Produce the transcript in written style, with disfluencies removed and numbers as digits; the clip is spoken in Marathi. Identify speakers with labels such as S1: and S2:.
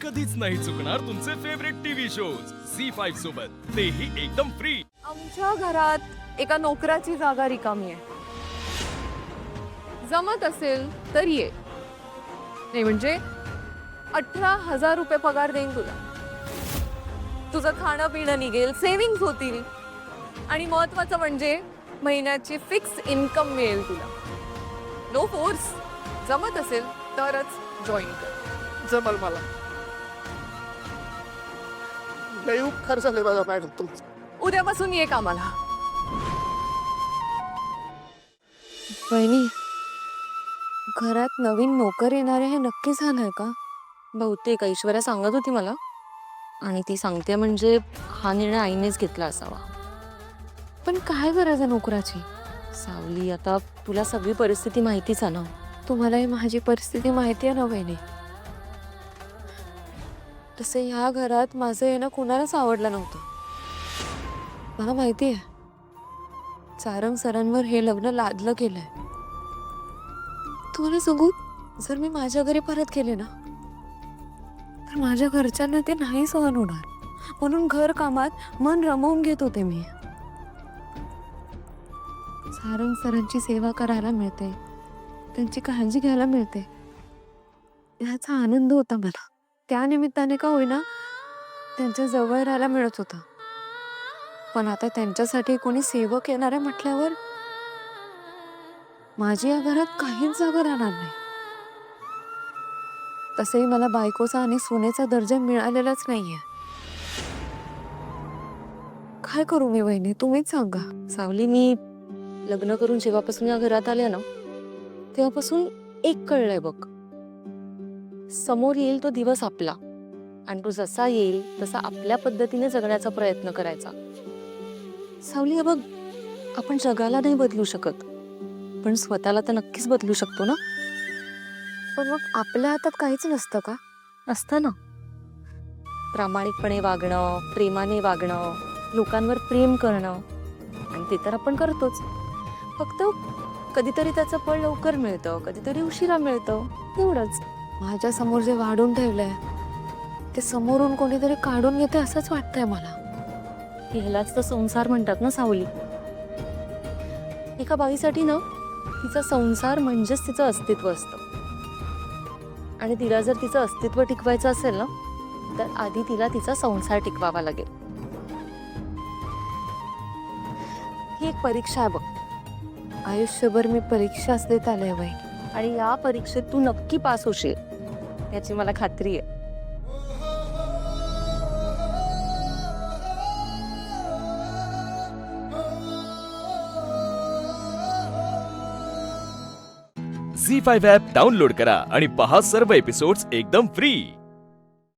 S1: कधीच नाही चुकणार तुमचे फेवरेट टीव्ही शोज झी5 सोबत, तेही एकदम फ्री।
S2: आमच्या घरात एका नोकराची जागा रिकामी आहे। जमत असेल तर ये। नाही म्हणजे 18,000 रुपये पगार देईन तुला। तुझं खाणं पिणं निघेल, सेव्हिंग्स होतील आणि महत्वाचं म्हणजे महिन्याची फिक्स इन्कम मिळेल तुला। नो फोर्स, जमत असेल तरच जॉईन कर।
S3: जमल मला। लई उपकार झाले बघा मॅडम तुमचं।
S2: उद्यापासून ये कामाला। वहिनी, घरात नवीन नोकर येणार आहे हे नक्की झालंय का?
S4: बहुतेक ऐश्वर्या सांगत होती मला, आणि ती सांगते म्हणजे हा निर्णय आईनेच घेतला असावा।
S2: पण काय गरज आहे नोकराची?
S4: सावली, आता तुला सगळी परिस्थिती माहितीच आहे ना।
S2: तुम्हालाही माझी परिस्थिती माहिती आहे ना वहिनी। तसे ह्या घरात माझं येणं कुणालाच आवडलं नव्हतं। मला माहिती आहे सारंग सरांवर हे लग्न लादलं गेलंय। तुम्हाला सांगू, जर मी माझ्या घरी परत गेले ना तर माझ्या घरच्यांना ते नाही सहन होणार, म्हणून घर कामात मन रमवून घेत होते मी। सारंग सरांची सेवा करायला मिळते, त्यांची काळजी घ्यायला मिळते, याचा आनंद होता मला। त्या निमित्ताने का होईना त्यांच्या जवळ राहायला मिळत होतं। पण आता त्यांच्यासाठी कोणी सेवक येणार आहे म्हटल्यावर माझी या घरात काहीच जागा राहणार नाही। तसेही मला बायकोचा आणि सोन्याचा दर्जा मिळालेलाच नाहीये। काय करू मी वहिनी, तुम्हीच सांगा।
S4: सावली, मी लग्न करून जेव्हापासून या घरात आले ना तेव्हापासून एक कळलंय बघ, समोर येईल तो दिवस आपला, आणि तो जसा येईल तसा आपल्या पद्धतीने जगण्याचा प्रयत्न करायचा। सावली, हे बघ, आपण जगाला नाही बदलू शकत, पण स्वतःला तर नक्कीच बदलू शकतो ना।
S2: पण मग आपल्या हातात काहीच नसतं का?
S4: असतं ना। प्रामाणिकपणे वागणं, प्रेमाने वागणं, लोकांवर प्रेम करणं, आणि ते तर आपण करतोच। फक्त कधीतरी त्याचं फळ लवकर मिळतं, कधीतरी उशिरा मिळतं, एवढंच।
S2: माझ्या समोर जे वाढून ठेवलंय ते समोरून कोणीतरी काढून घेते असंच वाटतंय मला।
S4: ह्यालाच तर संसार म्हणतात ना सावली। एका बाईसाठी ना तिचा संसार म्हणजेच तिचं अस्तित्व असतं, आणि तिला जर तिचं अस्तित्व टिकवायचं असेल ना तर आधी तिला तिचा संसार टिकवावा लागेल।
S2: ही एक परीक्षा आहे बघ, आयुष्यभर मी परीक्षाच देत आले वहिनी।
S4: आणि या परीक्षेत तू नक्की पास होशील याची मला खात्री आहे।
S1: झी5 ॲप डाउनलोड करा आणि पहा सर्व एपिसोड्स एकदम फ्री।